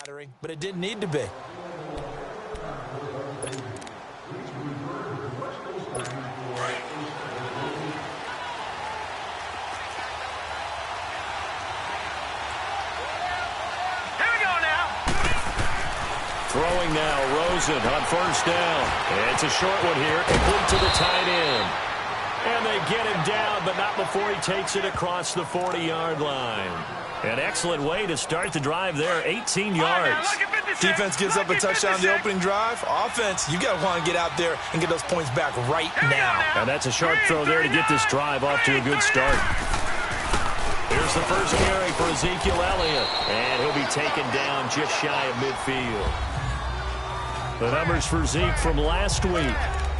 Flattering, but it didn't need to be. Throwing now, Rosen on first down. It's a short one here, complete to the tight end. And they get him down, but not before he takes it across the 40-yard line. An excellent way to start the drive there, 18 yards. Defense gives up a touchdown on the opening drive. Offense, you got to want to get out there and get those points back right now. And that's a sharp throw there to get this drive off to a good start. Here's the first carry for Ezekiel Elliott. And he'll be taken down just shy of midfield. The numbers for Zeke from last week.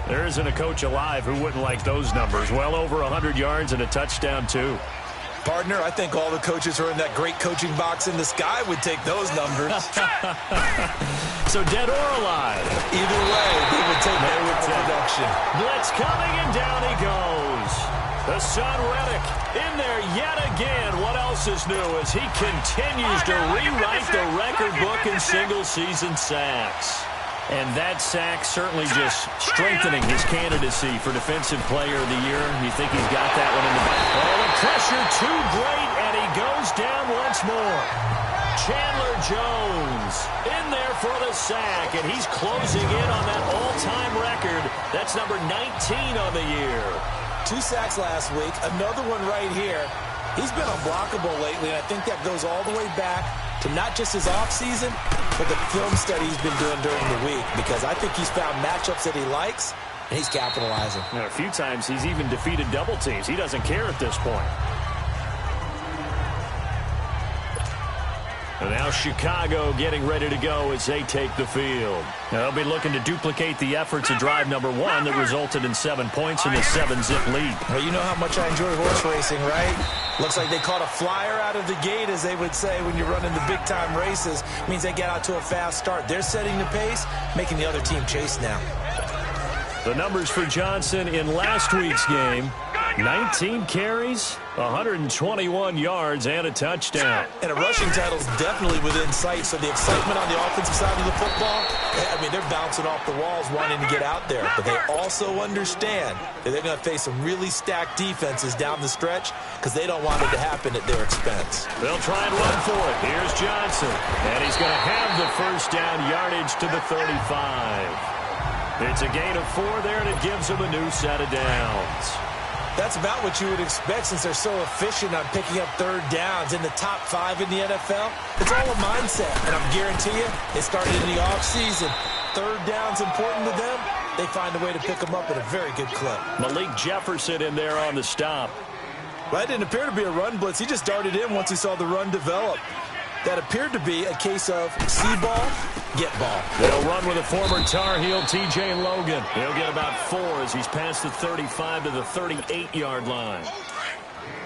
There isn't a coach alive who wouldn't like those numbers. Well over 100 yards and a touchdown, too. Partner, I think all the coaches who are in that great coaching box in the sky would take those numbers. So dead or alive? Either way, they would take that production. Blitz coming, and down he goes. The son Reddick in there yet again. What else is new as he continues to rewrite the record book in single-season sacks. And that sack certainly just strengthening his candidacy for Defensive Player of the Year. You think he's got that one in the back? Oh, the pressure too great, and he goes down once more. Chandler Jones in there for the sack, and he's closing in on that all-time record. That's number 19 on the year. 2 sacks last week, another one right here. He's been unblockable lately, and I think that goes all the way back to not just his offseason, but the film study he's been doing during the week, because I think he's found matchups that he likes, and he's capitalizing. Now, a few times he's even defeated double teams. He doesn't care at this point. And now Chicago getting ready to go as they take the field. Now they'll be looking to duplicate the efforts of drive number 1 that resulted in 7 points in the 7-zip lead. Well, you know how much I enjoy horse racing, right? Looks like they caught a flyer out of the gate, as they would say when you're running the big-time races. It means they get out to a fast start. They're setting the pace, making the other team chase now. The numbers for Johnson in last week's game: 19 carries, 121 yards, and a touchdown. And a rushing title's definitely within sight, so the excitement on the offensive side of the football, I mean, they're bouncing off the walls wanting to get out there. But they also understand that they're going to face some really stacked defenses down the stretch, because they don't want it to happen at their expense. They'll try and run for it. Here's Johnson, and he's going to have the first down yardage to the 35. It's a gain of 4 there, and it gives them a new set of downs. That's about what you would expect, since they're so efficient on picking up third downs in the top 5 in the NFL. It's all a mindset, and I guarantee you, they started in the offseason. Third down's important to them. They find a way to pick them up at a very good clip. Malik Jefferson in there on the stop. Well, that didn't appear to be a run blitz. He just darted in once he saw the run develop. That appeared to be a case of see ball, get ball. They'll run with a former Tar Heel, T.J. Logan. He'll get about 4 as he's past the 35 to the 38-yard line.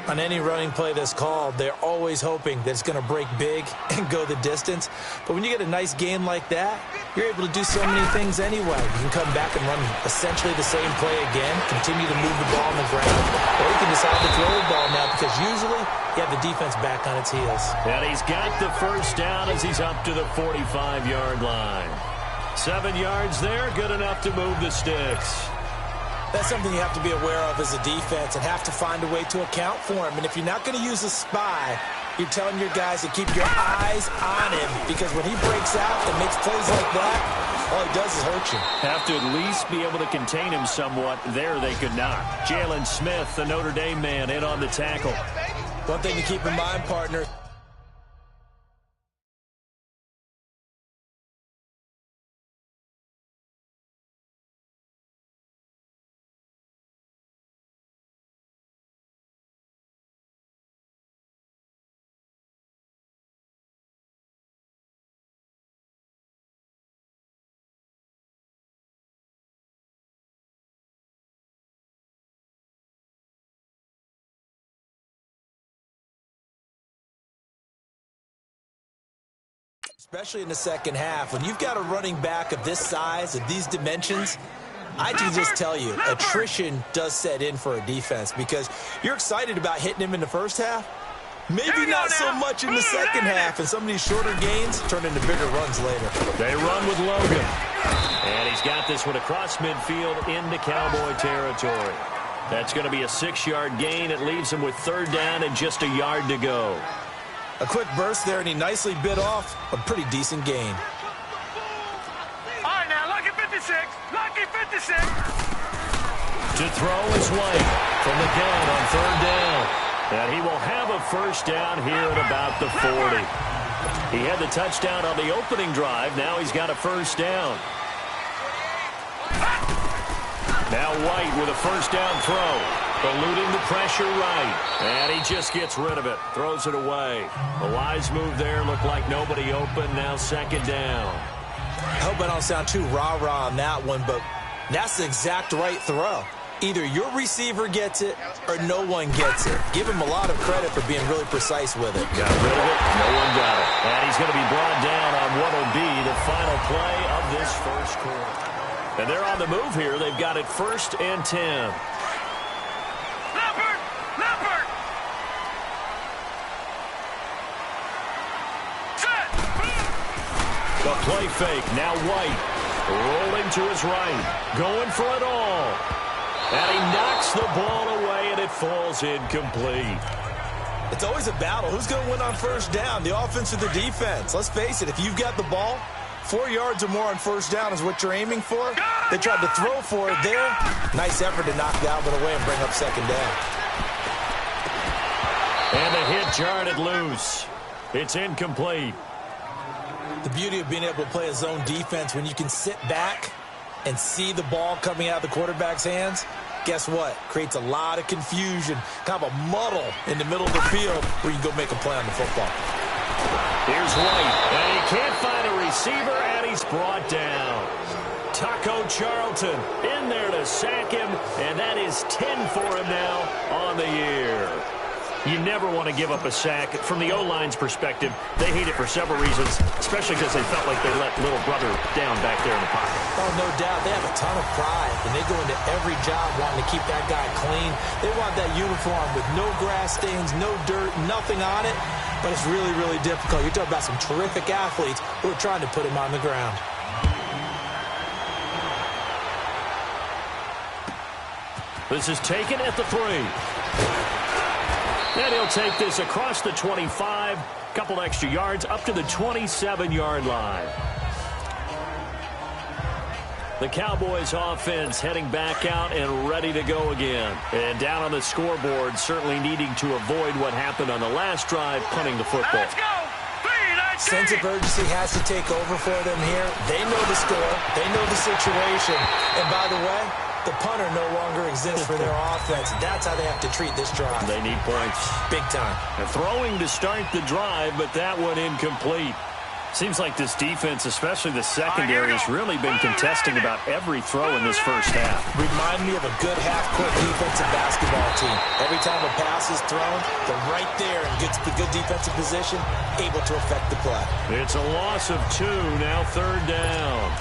On any running play that's called, they're always hoping that it's going to break big and go the distance. But when you get a nice game like that, you're able to do so many things anyway. You can come back and run essentially the same play again, continue to move the ball on the ground, or you can decide to throw the ball now, because usually you have the defense back on its heels. And he's got the first down as he's up to the 45-yard line. 7 yards there, good enough to move the sticks. That's something you have to be aware of as a defense and have to find a way to account for him. And if you're not going to use a spy, you're telling your guys to keep your eyes on him, because when he breaks out and makes plays like that, all he does is hurt you. Have to at least be able to contain him somewhat. There they could not. Jalen Smith, the Notre Dame man, in on the tackle. One thing to keep in mind, partner. Especially in the second half, when you've got a running back of this size, of these dimensions, I can just tell you, attrition does set in for a defense, because you're excited about hitting him in the first half, Maybe not so much in the second half, and some of these shorter gains turn into bigger runs later. They run with Logan. And he's got this one across midfield into Cowboy territory. That's going to be a 6-yard gain. It leaves him with third down and just a yard to go. A quick burst there, and he nicely bit off a pretty decent gain. All right, now, lucky 56. Lucky 56. To throw is White from the gun on third down. And he will have a first down here at about the 40. He had the touchdown on the opening drive. Now he's got a first down. Now White with a first down throw. Eluding the pressure right. And he just gets rid of it. Throws it away. A wise move there. Looked like nobody open. Now second down. I hope I don't sound too rah-rah on that one, but that's the exact right throw. Either your receiver gets it or no one gets it. Give him a lot of credit for being really precise with it. Got rid of it. No one got it. And he's going to be brought down on what will be the final play of this first quarter. And they're on the move here. They've got it 1st and 10. Leopard! Leopard! Set! The play fake. Now White. Rolling to his right. Going for it all. And he knocks the ball away, and it falls incomplete. It's always a battle. Who's going to win on first down, the offense or the defense? Let's face it, if you've got the ball, 4 yards or more on first down is what you're aiming for. They tried to throw for it there. Nice effort to knock that one away and bring up second down. And the hit jarred it loose. It's incomplete. The beauty of being able to play a zone defense when you can sit back and see the ball coming out of the quarterback's hands, guess what? Creates a lot of confusion, kind of a muddle in the middle of the field where you can go make a play on the football. Here's White, and he can't find a receiver, and he's brought down. Taco Charlton in there to sack him, and that is 10 for him now on the year. You never want to give up a sack. From the O-line's perspective, they hate it for several reasons, especially because they felt like they let little brother down back there in the pocket. Oh, no doubt. They have a ton of pride, and they go into every job wanting to keep that guy clean. They want that uniform with no grass stains, no dirt, nothing on it, but it's really, really difficult. You're talking about some terrific athletes who are trying to put him on the ground. This is taken at the 3. And he'll take this across the 25, couple extra yards up to the 27-yard line. The Cowboys offense heading back out and ready to go again. And down on the scoreboard, certainly needing to avoid what happened on the last drive, punting the football. Let's go! Sense of urgency has to take over for them here. They know the score. They know the situation. And by the way, the punter no longer exists for their offense. That's how they have to treat this drive. They need points. Big time. They're throwing to start the drive, but that one incomplete. Seems like this defense, especially the secondary, has really been contesting about every throw in this first half. Remind me of a good half-court defensive basketball team. Every time a pass is thrown, they're right there and gets the good defensive position, able to affect the play. It's a loss of 2, now third down.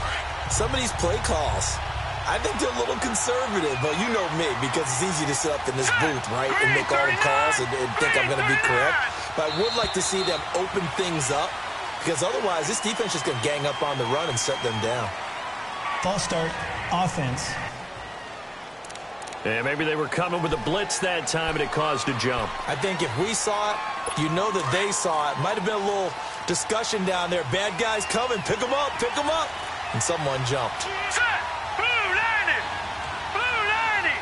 Some of these play calls, I think they're a little conservative, but you know me, because it's easy to sit up in this booth, right, and make all the calls and think I'm going to be correct. But I would like to see them open things up, because otherwise this defense is going to gang up on the run and shut them down. False start, offense. And maybe they were coming with a blitz that time, and it caused a jump. I think if we saw it, you know that they saw it. Might have been a little discussion down there. Bad guys coming. Pick them up. Pick them up. And someone jumped. Set! Blue 90! Blue 90!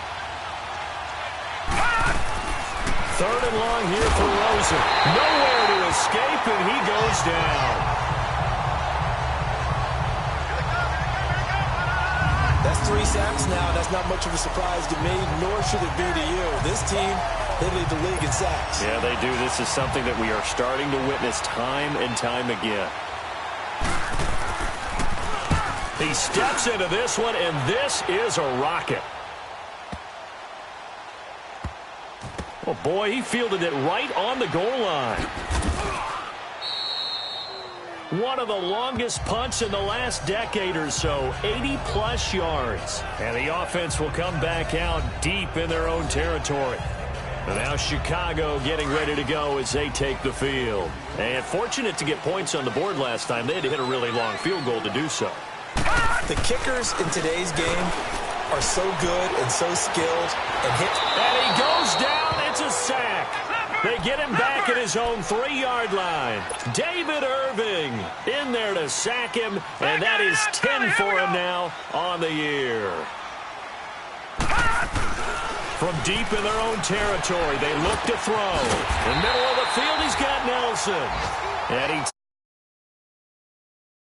Third and long here for Rosen. Nowhere to escape, and he goes down. That's 3 sacks now. That's not much of a surprise to me, nor should it be to you. This team, they lead the league in sacks. Yeah, they do. This is something that we are starting to witness time and time again. He steps into this one, and this is a rocket. Oh, boy, he fielded it right on the goal line. One of the longest punts in the last decade or so, 80-plus yards. And the offense will come back out deep in their own territory. And now Chicago getting ready to go as they take the field. And fortunate to get points on the board last time. They had to hit a really long field goal to do so. The kickers in today's game are so good and so skilled and hit. And he goes down. It's a sack. They get him back at his own 3-yard line. David Irving in there to sack him, and that is 10 for him now on the year. From deep in their own territory, they look to throw. In the middle of the field, he's got Nelson. And he